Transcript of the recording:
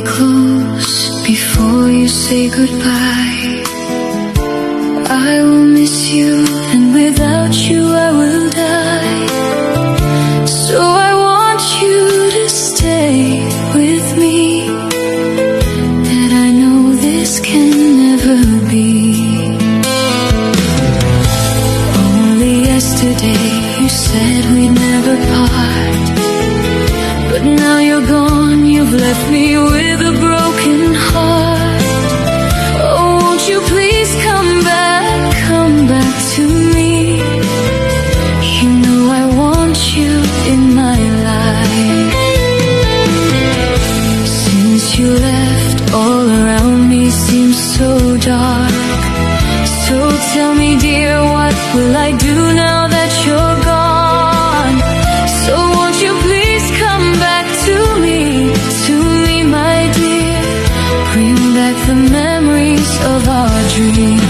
me close before you say goodbye. I will miss you, and without you I will die. So I want you to stay with me, and I know this can never be. Only yesterday you said we'd never part, but now you're gone, you've left me with a broken heart. Oh, won't you please come back to me. You know I want you in my life. Since you left, all around me seems so dark. So tell me, dear, what will I do now that you're gone? So won't you please come back to me, my dear. Bring back the memories of our dreams.